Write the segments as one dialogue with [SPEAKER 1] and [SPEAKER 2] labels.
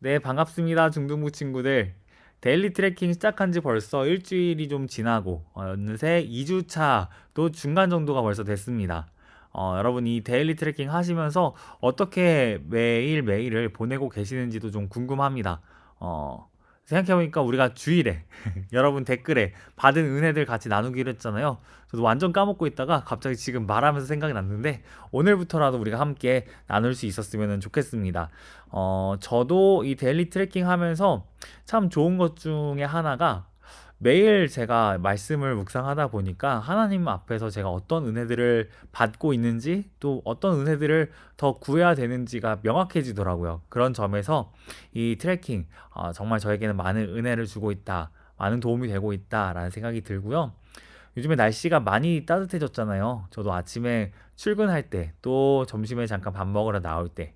[SPEAKER 1] 네, 반갑습니다. 중등부 친구들. 데일리 트래킹 시작한 지 벌써 일주일이 좀 지나고, 어느새 2주차 또 중간 정도가 벌써 됐습니다. 여러분 이 데일리 트래킹 하시면서 어떻게 매일매일을 보내고 계시는지도 좀 궁금합니다. 어, 생각해보니까 우리가 주일에 여러분 댓글에 받은 은혜들 같이 나누기로 했잖아요. 저도 완전 까먹고 있다가 갑자기 지금 말하면서 생각이 났는데 오늘부터라도 우리가 함께 나눌 수 있었으면 좋겠습니다. 저도 이 데일리 트래킹 하면서 참 좋은 것 중에 하나가 매일 제가 말씀을 묵상하다 보니까 하나님 앞에서 제가 어떤 은혜들을 받고 있는지 또 어떤 은혜들을 더 구해야 되는지가 명확해지더라고요. 그런 점에서 이 트래킹 정말 저에게는 많은 은혜를 주고 있다. 많은 도움이 되고 있다라는 생각이 들고요. 요즘에 날씨가 많이 따뜻해졌잖아요. 저도 아침에 출근할 때, 또 점심에 잠깐 밥 먹으러 나올 때,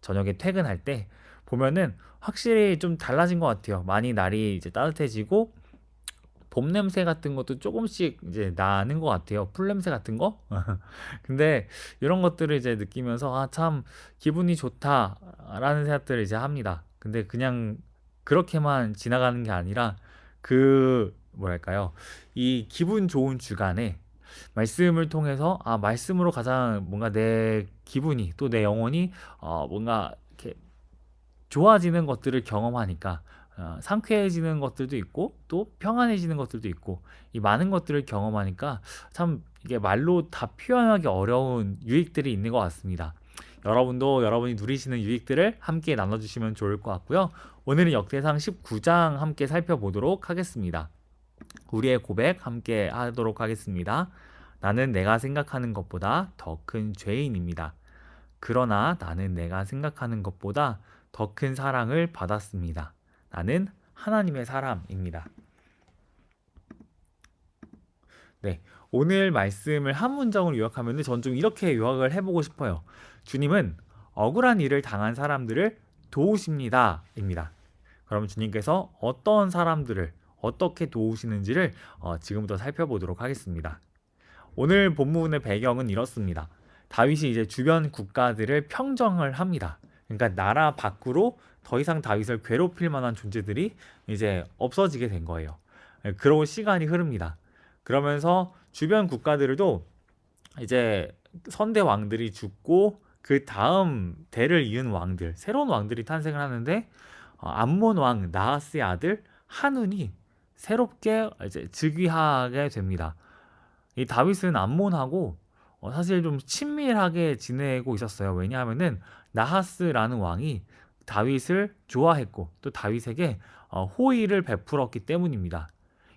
[SPEAKER 1] 저녁에 퇴근할 때 보면은 확실히 좀 달라진 것 같아요. 많이 날이 이제 따뜻해지고 봄 냄새 같은 것도 조금씩 이제 나는 것 같아요. 풀 냄새 같은 거? 근데 이런 것들을 이제 느끼면서 아, 참 기분이 좋다라는 생각들을 이제 합니다. 근데 그냥 그렇게만 지나가는 게 아니라 그 뭐랄까요? 이 기분 좋은 주간에 말씀을 통해서 아, 말씀으로 가장 뭔가 내 기분이 또 내 영혼이 뭔가 이렇게 좋아지는 것들을 경험하니까 상쾌해지는 것들도 있고 또 평안해지는 것들도 있고 이 많은 것들을 경험하니까 참 이게 말로 다 표현하기 어려운 유익들이 있는 것 같습니다. 여러분도 여러분이 누리시는 유익들을 함께 나눠주시면 좋을 것 같고요. 오늘은 역대상 19장 함께 살펴보도록 하겠습니다. 우리의 고백 함께 하도록 하겠습니다. 나는 내가 생각하는 것보다 더 큰 죄인입니다. 그러나 나는 내가 생각하는 것보다 더 큰 사랑을 받았습니다. 나는 하나님의 사람입니다. 네, 오늘 말씀을 한 문장으로 요약하면 전 좀 이렇게 요약을 해보고 싶어요. 주님은 억울한 일을 당한 사람들을 도우십니다. 입니다. 그럼 주님께서 어떤 사람들을 어떻게 도우시는지를 지금부터 살펴보도록 하겠습니다. 오늘 본문의 배경은 이렇습니다. 다윗이 이제 주변 국가들을 평정을 합니다. 그러니까 나라 밖으로 더 이상 다윗을 괴롭힐 만한 존재들이 이제 없어지게 된 거예요. 그러고 시간이 흐릅니다. 그러면서 주변 국가들도 이제 선대 왕들이 죽고 그 다음 대를 이은 왕들, 새로운 왕들이 탄생을 하는데 암몬 왕 나하스의 아들 한운이 새롭게 이제 즉위하게 됩니다. 이 다윗은 암몬하고 사실 좀 친밀하게 지내고 있었어요. 왜냐하면은 나하스라는 왕이 다윗을 좋아했고 또 다윗에게 호의를 베풀었기 때문입니다.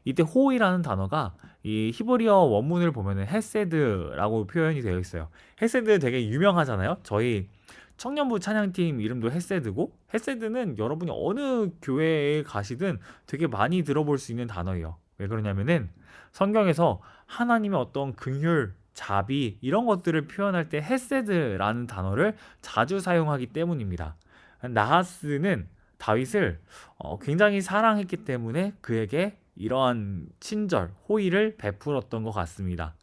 [SPEAKER 1] 이때 호의라는 단어가 이 히브리어 원문을 보면은 헤세드라고 표현이 되어 있어요. 헤세드 되게 유명하잖아요. 저희 청년부 찬양팀 이름도 헤세드고 헤세드는 여러분이 어느 교회에 가시든 되게 많이 들어볼 수 있는 단어예요. 왜 그러냐면은 성경에서 하나님의 어떤 긍휼, 자비 이런 것들을 표현할 때 헤세드라는 단어를 자주 사용하기 때문입니다. 나하스는 다윗을 굉장히 사랑했기 때문에 그에게 이러한 친절, 호의를 베풀었던 것 같습니다.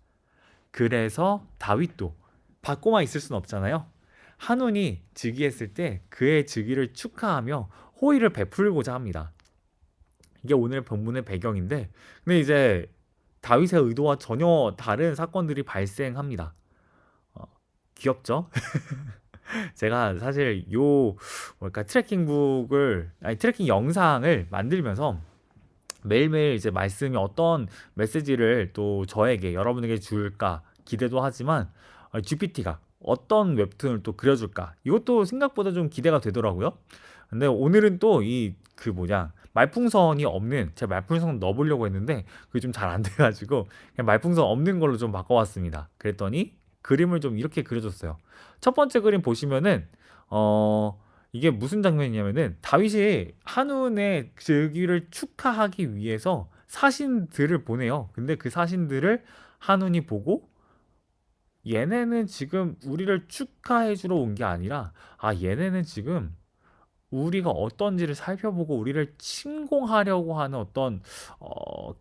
[SPEAKER 1] 그래서 다윗도 받고만 있을 수는 없잖아요. 한운이 즉위했을 때 그의 즉위를 축하하며 호의를 베풀고자 합니다. 이게 오늘 본문의 배경인데, 근데 이제 다윗의 의도와 전혀 다른 사건들이 발생합니다. 어, 귀엽죠? 제가 사실 요 뭐랄까 트래킹북을 아니 트래킹 영상을 만들면서 매일매일 이제 말씀이 어떤 메시지를 또 저에게 여러분에게 줄까 기대도 하지만 GPT가 어떤 웹툰을 또 그려줄까 이것도 생각보다 좀 기대가 되더라고요. 근데 오늘은 또 이 그 뭐냐 말풍선이 없는 제 말풍선 넣어보려고 했는데 그게 좀 잘 안 돼가지고 그냥 말풍선 없는 걸로 좀 바꿔왔습니다. 그랬더니 그림을 좀 이렇게 그려줬어요. 첫 번째 그림 보시면은 이게 무슨 장면이냐면은 다윗이 한운의 즉위를 축하하기 위해서 사신들을 보내요. 근데 그 사신들을 한운이 보고 얘네는 지금 우리를 축하해 주러 온 게 아니라 아 얘네는 지금 우리가 어떤지를 살펴보고 우리를 침공하려고 하는 어떤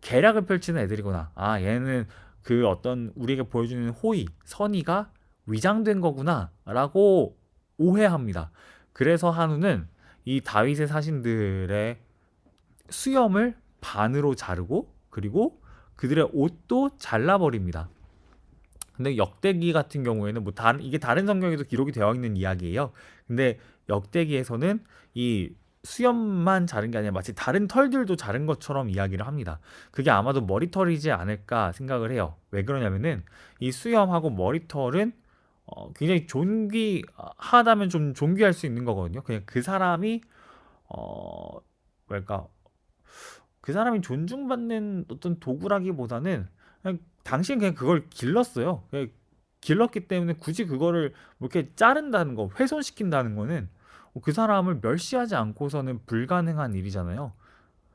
[SPEAKER 1] 계략을 펼치는 애들이구나. 아 얘는 그 어떤 우리에게 보여주는 호의, 선의가 위장된 거구나라고 오해합니다. 그래서 한우는 이 다윗의 사신들의 수염을 반으로 자르고 그리고 그들의 옷도 잘라버립니다. 근데 역대기 같은 경우에는 뭐 이게 다른 성경에도 기록이 되어 있는 이야기예요. 근데 역대기에서는 이 수염만 자른 게 아니라 마치 다른 털들도 자른 것처럼 이야기를 합니다. 그게 아마도 머리털이지 않을까 생각을 해요. 왜 그러냐면은 이 수염하고 머리털은 굉장히 존귀하다면 좀 존귀할 수 있는 거거든요. 그냥 그 사람이 어 뭐랄까 그 사람이 존중받는 어떤 도구라기보다는 그냥 당시엔 그냥 그걸 길렀어요. 그냥 길렀기 때문에 굳이 그거를 뭐 이렇게 자른다는 거, 훼손시킨다는 거는 그 사람을 멸시하지 않고서는 불가능한 일이잖아요.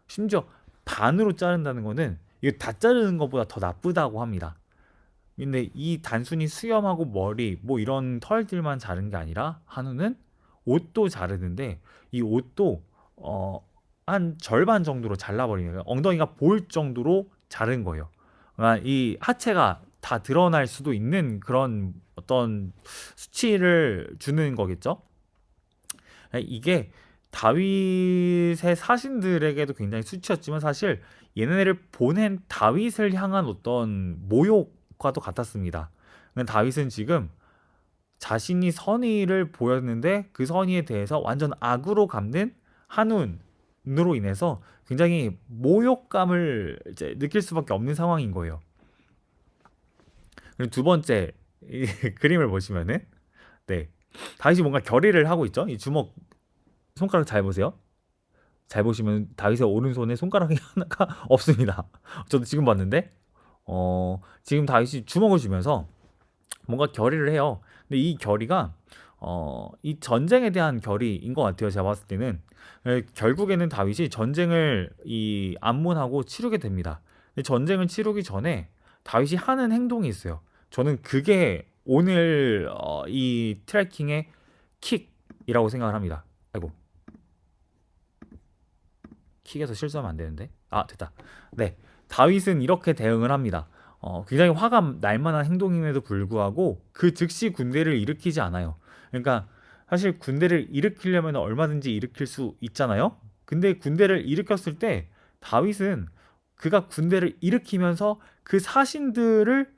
[SPEAKER 1] 심지어 반으로 자른다는 거는 이거 다 자르는 것보다 더 나쁘다고 합니다. 근데 이 단순히 수염하고 머리 뭐 이런 털들만 자른 게 아니라 한우는 옷도 자르는데 이 옷도 한 절반 정도로 잘라버리는 거예요. 엉덩이가 보일 정도로 자른 거예요. 그러니까 이 하체가 다 드러날 수도 있는 그런 어떤 수치를 주는 거겠죠. 이게 다윗의 사신들에게도 굉장히 수치였지만 사실 얘네를 보낸 다윗을 향한 어떤 모욕과도 같았습니다. 다윗은 지금 자신이 선의를 보였는데 그 선의에 대해서 완전 악으로 갚는 한운으로 인해서 굉장히 모욕감을 이제 느낄 수밖에 없는 상황인 거예요. 그리고 두 번째 이 그림을 보시면은 네 다윗이 뭔가 결의를 하고 있죠. 이 주먹 손가락 잘 보세요. 잘 보시면 다윗의 오른손에 손가락이 하나가 없습니다. 저도 지금 봤는데 지금 다윗이 주먹을 쥐면서 뭔가 결의를 해요. 근데 이 결의가 이 전쟁에 대한 결의인 것 같아요. 제가 봤을 때는 결국에는 다윗이 전쟁을 이 암문하고 치르게 됩니다. 근데 전쟁을 치르기 전에 다윗이 하는 행동이 있어요. 저는 그게 오늘 이 트래킹의 킥이라고 생각을 합니다. 아이고 킥에서 실수하면 안 되는데. 아 됐다. 네, 다윗은 이렇게 대응을 합니다. 굉장히 화가 날 만한 행동임에도 불구하고 그 즉시 군대를 일으키지 않아요. 그러니까 사실 군대를 일으키려면 얼마든지 일으킬 수 있잖아요. 근데 군대를 일으켰을 때 다윗은 그가 군대를 일으키면서 그 사신들을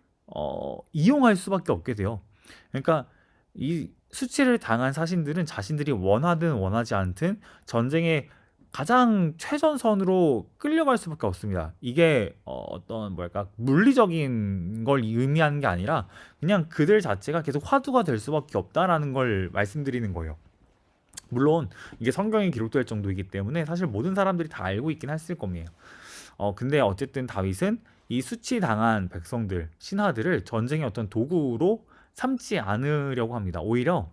[SPEAKER 1] 이용할 수밖에 없게 돼요. 그러니까 이 수치를 당한 사신들은 자신들이 원하든 원하지 않든 전쟁에 가장 최전선으로 끌려갈 수밖에 없습니다. 이게 어떤 뭐랄까 물리적인 걸 의미하는 게 아니라 그냥 그들 자체가 계속 화두가 될 수밖에 없다라는 걸 말씀드리는 거예요. 물론 이게 성경에 기록될 정도이기 때문에 사실 모든 사람들이 다 알고 있긴 했을 겁니다. 근데 어쨌든 다윗은 이 수치당한 백성들, 신하들을 전쟁의 어떤 도구로 삼지 않으려고 합니다. 오히려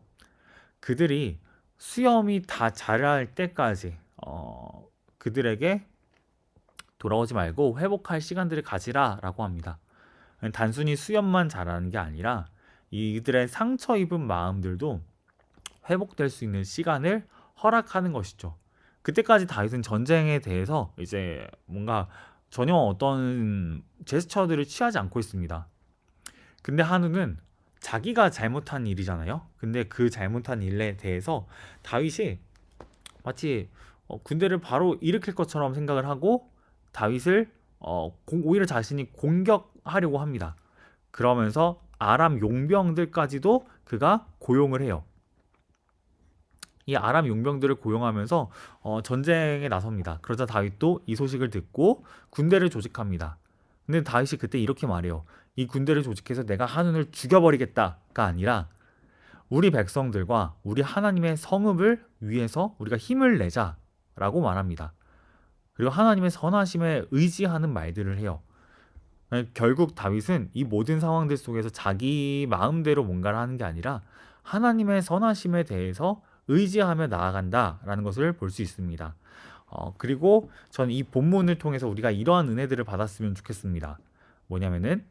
[SPEAKER 1] 그들이 수염이 다 자랄 때까지 그들에게 돌아오지 말고 회복할 시간들을 가지라라고 합니다. 단순히 수염만 자라는 게 아니라 이들의 상처 입은 마음들도 회복될 수 있는 시간을 허락하는 것이죠. 그때까지 다윗은 전쟁에 대해서 이제 뭔가 전혀 어떤 제스처들을 취하지 않고 있습니다. 근데 한우는 자기가 잘못한 일이잖아요. 근데 그 잘못한 일에 대해서 다윗이 마치 군대를 바로 일으킬 것처럼 생각을 하고 다윗을 오히려 자신이 공격하려고 합니다. 그러면서 아람 용병들까지도 그가 고용을 해요. 이 아람 용병들을 고용하면서 전쟁에 나섭니다. 그러자 다윗도 이 소식을 듣고 군대를 조직합니다. 근데 다윗이 그때 이렇게 말해요. 이 군대를 조직해서 내가 한운을 죽여버리겠다가 아니라 우리 백성들과 우리 하나님의 성읍을 위해서 우리가 힘을 내자라고 말합니다. 그리고 하나님의 선하심에 의지하는 말들을 해요. 결국 다윗은 이 모든 상황들 속에서 자기 마음대로 뭔가를 하는 게 아니라 하나님의 선하심에 대해서 의지하며 나아간다라는 것을 볼 수 있습니다. 그리고 전 이 본문을 통해서 우리가 이러한 은혜들을 받았으면 좋겠습니다. 뭐냐면은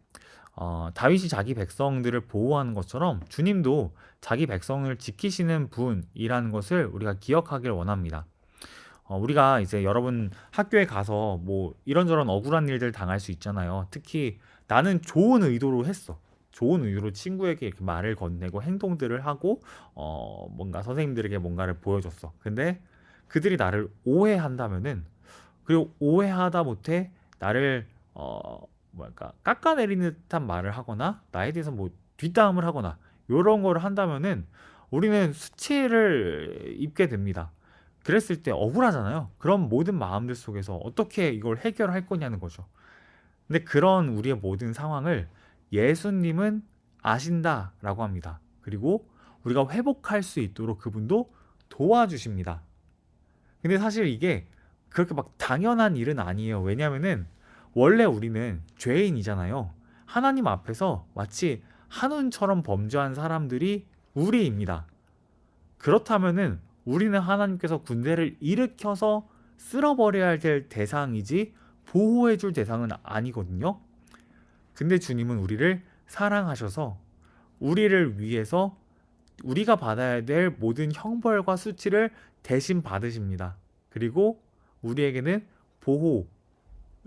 [SPEAKER 1] 다윗이 자기 백성들을 보호하는 것처럼 주님도 자기 백성을 지키시는 분이라는 것을 우리가 기억하길 원합니다. 우리가 이제 여러분 학교에 가서 뭐 이런저런 억울한 일들 당할 수 있잖아요. 특히 나는 좋은 의도로 했어. 좋은 의도로 친구에게 이렇게 말을 건네고 행동들을 하고 뭔가 선생님들에게 뭔가를 보여줬어. 근데 그들이 나를 오해한다면은, 그리고 오해하다 못해 나를 깎아내리는 듯한 말을 하거나 나에 대해서 뭐 뒷담을 하거나 요런 거를 한다면은 우리는 수치를 입게 됩니다. 그랬을 때 억울하잖아요. 그런 모든 마음들 속에서 어떻게 이걸 해결할 거냐는 거죠. 근데 그런 우리의 모든 상황을 예수님은 아신다라고 합니다. 그리고 우리가 회복할 수 있도록 그분도 도와주십니다. 근데 사실 이게 그렇게 막 당연한 일은 아니에요. 왜냐면은 원래 우리는 죄인이잖아요. 하나님 앞에서 마치 한운처럼 범죄한 사람들이 우리입니다. 그렇다면은 우리는 하나님께서 군대를 일으켜서 쓸어버려야 될 대상이지 보호해줄 대상은 아니거든요. 근데 주님은 우리를 사랑하셔서 우리를 위해서 우리가 받아야 될 모든 형벌과 수치를 대신 받으십니다. 그리고 우리에게는 보호,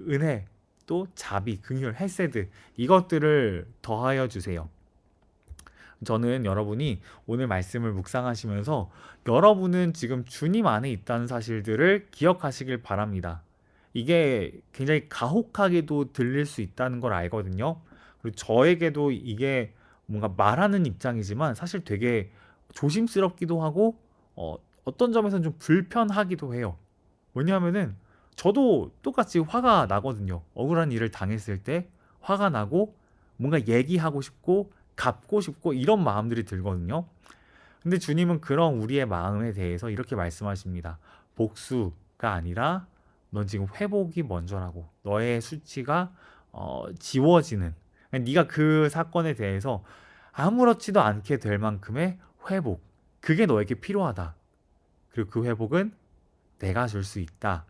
[SPEAKER 1] 은혜, 또 자비, 긍휼, 헤세드 이것들을 더하여 주세요. 저는 여러분이 오늘 말씀을 묵상하시면서 여러분은 지금 주님 안에 있다는 사실들을 기억하시길 바랍니다. 이게 굉장히 가혹하게도 들릴 수 있다는 걸 알거든요. 그리고 저에게도 이게 뭔가 말하는 입장이지만 사실 되게 조심스럽기도 하고 어떤 점에서는 좀 불편하기도 해요. 왜냐하면은 저도 똑같이 화가 나거든요. 억울한 일을 당했을 때 화가 나고 뭔가 얘기하고 싶고 갚고 싶고 이런 마음들이 들거든요. 근데 주님은 그런 우리의 마음에 대해서 이렇게 말씀하십니다. 복수가 아니라 넌 지금 회복이 먼저라고. 너의 수치가 지워지는, 네가 그 사건에 대해서 아무렇지도 않게 될 만큼의 회복, 그게 너에게 필요하다. 그리고 그 회복은 내가 줄 수 있다.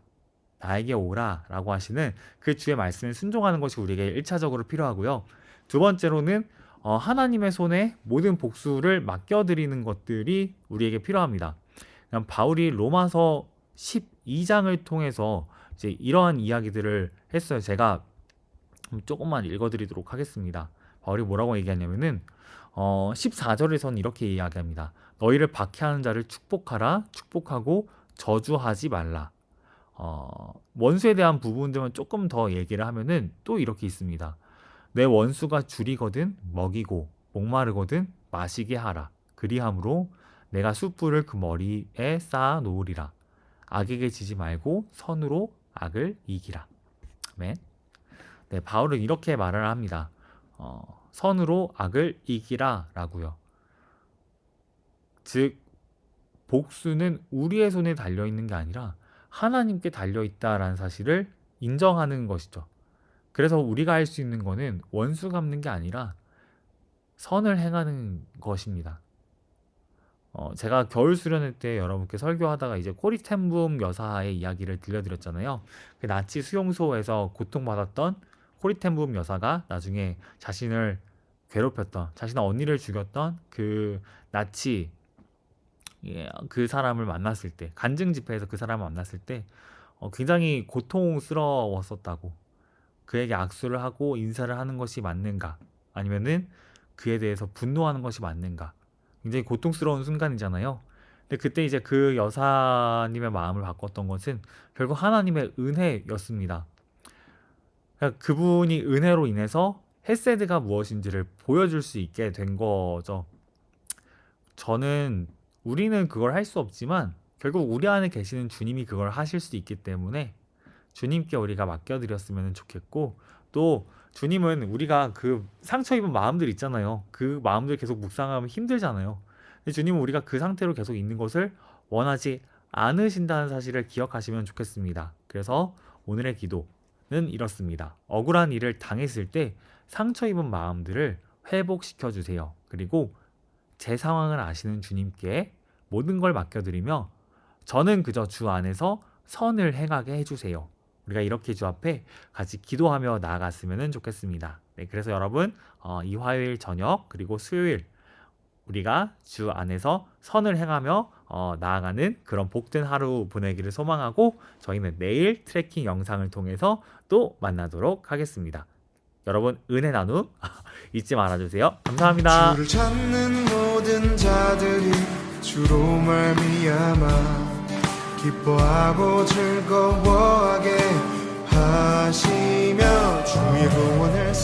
[SPEAKER 1] 나에게 오라 라고 하시는 그 주의 말씀에 순종하는 것이 우리에게 1차적으로 필요하고요. 두 번째로는 하나님의 손에 모든 복수를 맡겨드리는 것들이 우리에게 필요합니다. 바울이 로마서 12장을 통해서 이제 이러한 이야기들을 했어요. 제가 조금만 읽어드리도록 하겠습니다. 바울이 뭐라고 얘기하냐면은 14절에서는 이렇게 이야기합니다. 너희를 박해하는 자를 축복하라. 축복하고 저주하지 말라. 원수에 대한 부분들만 조금 더 얘기를 하면은 또 이렇게 있습니다. 내 원수가 줄이거든 먹이고 목마르거든 마시게 하라. 그리함으로 내가 숯불을 그 머리에 쌓아 놓으리라. 악에게 지지 말고 선으로 악을 이기라. 아멘. 네, 바울은 이렇게 말을 합니다. 선으로 악을 이기라 라고요. 즉 복수는 우리의 손에 달려있는 게 아니라 하나님께 달려있다라는 사실을 인정하는 것이죠. 그래서 우리가 할 수 있는 거는 원수 갚는 게 아니라 선을 행하는 것입니다. 제가 겨울 수련회 때 여러분께 설교하다가 이제 코리텐붐 여사의 이야기를 들려드렸잖아요. 그 나치 수용소에서 고통받았던 코리텐붐 여사가 나중에 자신을 괴롭혔던, 자신의 언니를 죽였던 그 나치 그 사람을 만났을 때, 간증 집회에서 그 사람을 만났을 때 굉장히 고통스러웠었다고. 그에게 악수를 하고 인사를 하는 것이 맞는가? 아니면은 그에 대해서 분노하는 것이 맞는가? 굉장히 고통스러운 순간이잖아요. 근데 그때 이제 그 여사님의 마음을 바꿨던 것은 결국 하나님의 은혜였습니다. 그러니까 그분이 은혜로 인해서 헤세드가 무엇인지를 보여줄 수 있게 된 거죠. 우리는 그걸 할 수 없지만 결국 우리 안에 계시는 주님이 그걸 하실 수 있기 때문에 주님께 우리가 맡겨드렸으면 좋겠고, 또 주님은 우리가 그 상처 입은 마음들 있잖아요. 그 마음들 계속 묵상하면 힘들잖아요. 근데 주님은 우리가 그 상태로 계속 있는 것을 원하지 않으신다는 사실을 기억하시면 좋겠습니다. 그래서 오늘의 기도는 이렇습니다. 억울한 일을 당했을 때 상처 입은 마음들을 회복시켜 주세요. 그리고 제 상황을 아시는 주님께 모든 걸 맡겨드리며 저는 그저 주 안에서 선을 행하게 해주세요. 우리가 이렇게 주 앞에 같이 기도하며 나아갔으면 좋겠습니다. 네, 그래서 여러분 이 화요일 저녁 그리고 수요일 우리가 주 안에서 선을 행하며 나아가는 그런 복된 하루 보내기를 소망하고 저희는 내일 트래킹 영상을 통해서 또 만나도록 하겠습니다. 여러분 은혜 나눔 잊지 말아주세요. 감사합니다.
[SPEAKER 2] 주를 찾는 모든 자들이 주로 말미암아 기뻐하고 즐거워하게 하시며 주의 구원을